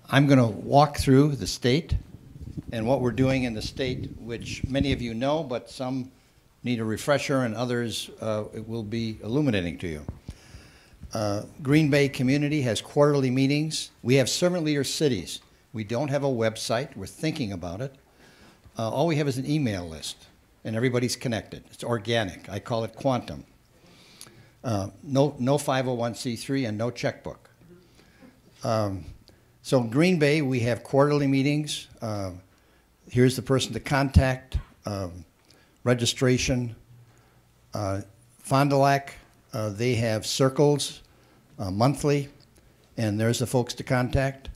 I'm going to walk through the state and what we're doing in the state, which many of you know, but some need a refresher and others it will be illuminating to you. Green Bay community has quarterly meetings. We have servant leader cities. We don't have a website. We're thinking about it. All we have is an email list, and everybody's connected. It's organic. I call it quantum. No 501c3 and no checkbook. So in Green Bay, we have quarterly meetings. Here's the person to contact, registration. Fond du Lac, they have circles monthly, and there's the folks to contact.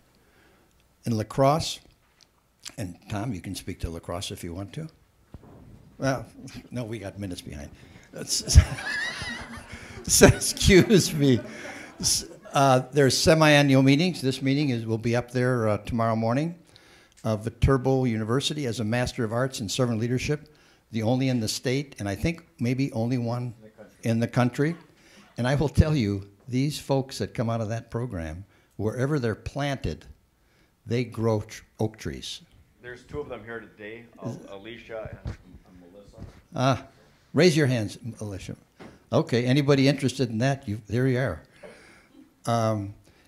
In La Crosse, and Tom, you can speak to La Crosse if you want to. Well, no, we got minutes behind. Excuse me. There's semi-annual meetings. This meeting will be up there tomorrow morning. Viterbo University as a Master of Arts in Servant Leadership, the only in the state, and I think maybe only one in the country. And I will tell you, these folks that come out of that program, wherever they're planted, they grow oak trees. There's two of them here today, Alicia and Melissa. Raise your hands, Alicia. Okay, anybody interested in that? There you are.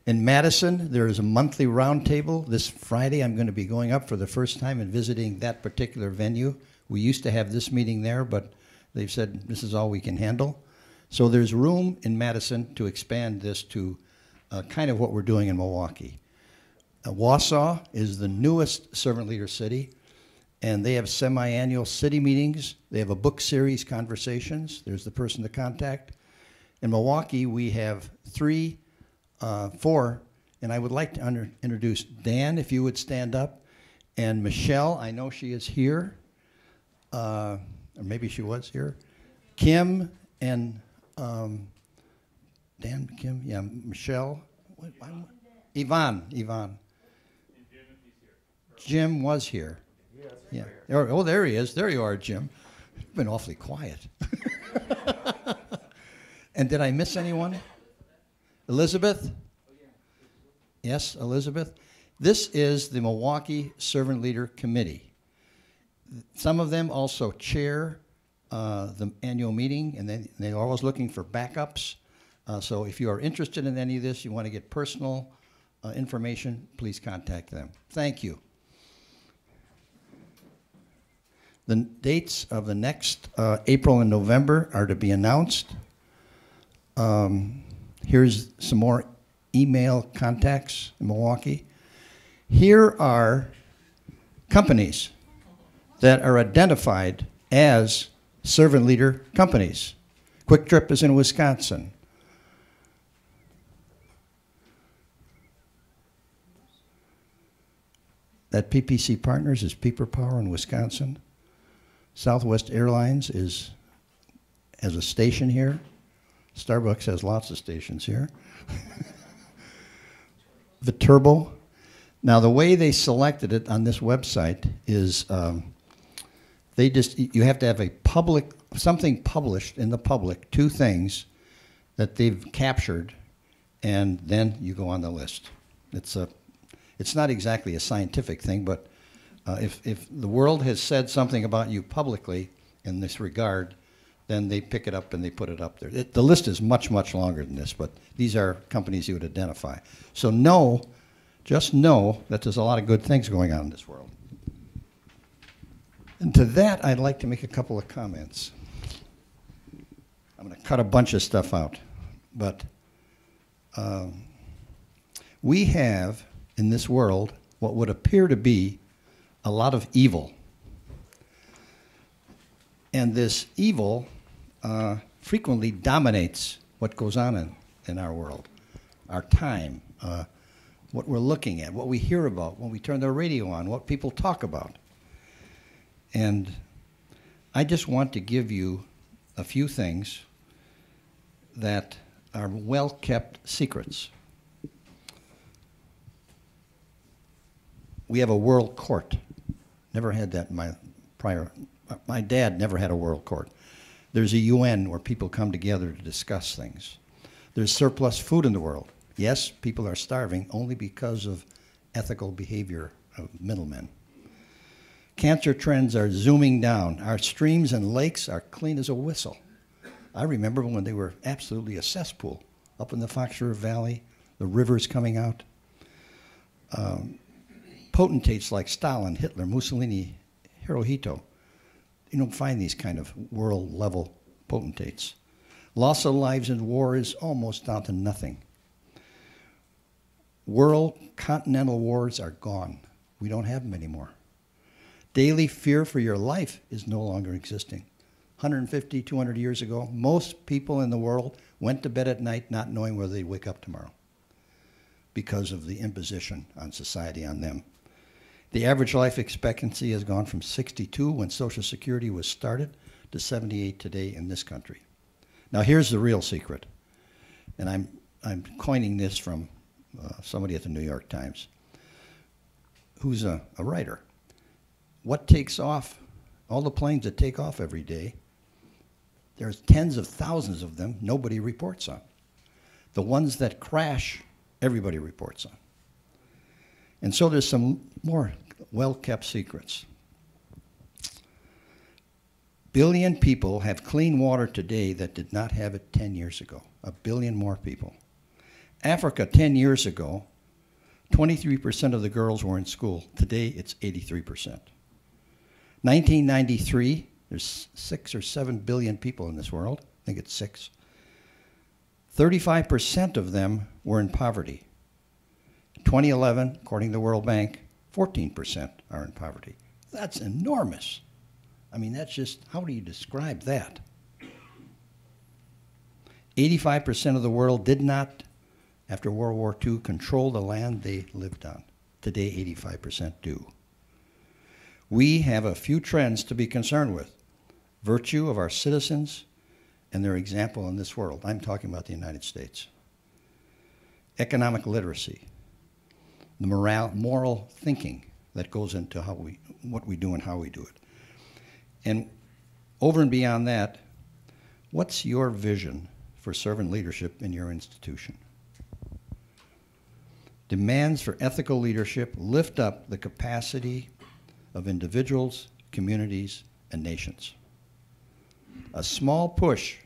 In Madison, there is a monthly roundtable. This Friday, I'm going to be going up for the first time and visiting that particular venue. We used to have this meeting there, but they've said this is all we can handle. So there's room in Madison to expand this to kind of what we're doing in Milwaukee. Wausau is the newest servant leader city, and they have semi-annual city meetings. They have a book series, conversations. There's the person to contact. In Milwaukee, we have four, and I would like to introduce Dan, if you would stand up, and Michelle, I know she is here, or maybe she was here, Kim, and Dan, Kim, yeah, Michelle, Yvonne. Jim was here. Yeah. Oh, there he is. There you are, Jim. You've been awfully quiet. And did I miss anyone? Elizabeth? Yes, Elizabeth. This is the Milwaukee Servant Leader Committee. Some of them also chair the annual meeting, and they're always looking for backups. So if you are interested in any of this, you want to get personal information, please contact them. Thank you. The dates of the next April and November are to be announced. Here's some more email contacts in Milwaukee. Here are companies that are identified as servant leader companies. Quick Trip is in Wisconsin. That PPC Partners is Pieper Power in Wisconsin. Southwest Airlines has a station here. Starbucks has lots of stations here. Viterbo. Now the way they selected it on this website is you have to have something published in the public, two things that they've captured, and then you go on the list. It's not exactly a scientific thing, but if the world has said something about you publicly in this regard, then they pick it up and they put it up there. The list is much, much longer than this, but these are companies you would identify. So just know that there's a lot of good things going on in this world. And to that, I'd like to make a couple of comments. I'm going to cut a bunch of stuff out, but we have in this world what would appear to be a lot of evil. And this evil frequently dominates what goes on in our world, our time, what we're looking at, what we hear about, when we turn the radio on, what people talk about. And I just want to give you a few things that are well-kept secrets. We have a world court. Never had that in my dad never had a world court. There's a UN where people come together to discuss things. There's surplus food in the world. Yes, people are starving only because of unethical behavior of middlemen. Cancer trends are zooming down. Our streams and lakes are clean as a whistle. I remember when they were absolutely a cesspool up in the Fox River Valley, the rivers coming out. Potentates like Stalin, Hitler, Mussolini, Hirohito. You don't find these kind of world-level potentates. Loss of lives in war is almost down to nothing. World continental wars are gone. We don't have them anymore. Daily fear for your life is no longer existing. 150, 200 years ago, most people in the world went to bed at night not knowing whether they'd wake up tomorrow because of the imposition on society on them. The average life expectancy has gone from 62 when Social Security was started to 78 today in this country. Now here's the real secret, and I'm coining this from somebody at the New York Times, who's a writer. What takes off, all the planes that take off every day, there's tens of thousands of them nobody reports on. The ones that crash, everybody reports on. And so there's some more well-kept secrets. Billion people have clean water today that did not have it 10 years ago. 1 billion more people. Africa 10 years ago, 23% of the girls were in school. Today it's 83%. 1993, there's 6 or 7 billion people in this world. I think it's 6. 35% of them were in poverty. 2011, according to the World Bank, 14% are in poverty. That's enormous. I mean, that's just, how do you describe that? 85% of the world did not, after World War II, control the land they lived on. Today, 85% do. We have a few trends to be concerned with. Virtue of our citizens and their example in this world. I'm talking about the United States. Economic literacy. The moral thinking that goes into what we do and how we do it. And over and beyond that, what's your vision for servant leadership in your institution? Demands for ethical leadership lift up the capacity of individuals, communities, and nations. A small push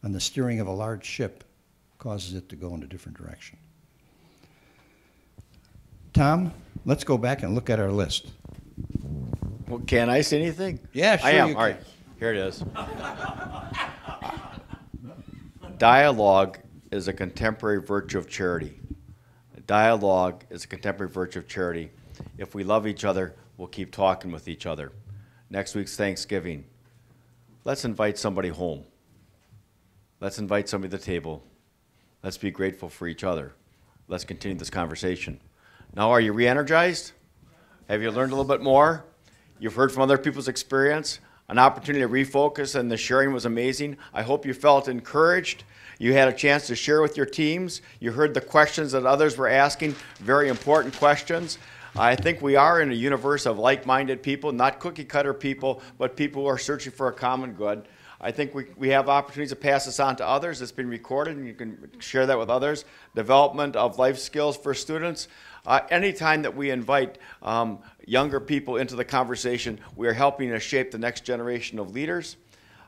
on the steering of a large ship causes it to go in a different direction. Tom, let's go back and look at our list. Well, can I say anything? Yeah, sure. I am. You All can. right, here it is. Dialogue is a contemporary virtue of charity. Dialogue is a contemporary virtue of charity. If we love each other, we'll keep talking with each other. Next week's Thanksgiving. Let's invite somebody home. Let's invite somebody to the table. Let's be grateful for each other. Let's continue this conversation. Now, are you re-energized? Have you learned a little bit more? You've heard from other people's experience. An opportunity to refocus, and the sharing was amazing. I hope you felt encouraged. You had a chance to share with your teams. You heard the questions that others were asking, very important questions. I think we are in a universe of like-minded people, not cookie-cutter people, but people who are searching for a common good. I think we have opportunities to pass this on to others. It's been recorded, and you can share that with others. Development of life skills for students. Anytime that we invite younger people into the conversation, we are helping to shape the next generation of leaders.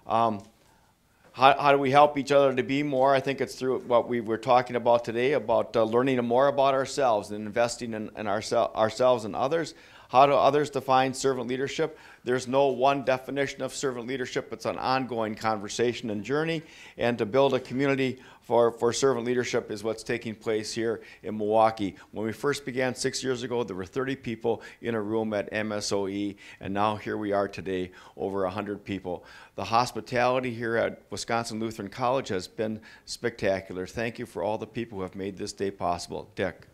How do we help each other to be more? I think it's through what we were talking about today, about learning more about ourselves and investing in ourselves and others. How do others define servant leadership? There's no one definition of servant leadership. It's an ongoing conversation and journey. And to build a community for servant leadership is what's taking place here in Milwaukee. When we first began 6 years ago, there were 30 people in a room at MSOE, and now here we are today, over 100 people. The hospitality here at Wisconsin Lutheran College has been spectacular. Thank you for all the people who have made this day possible. Dick.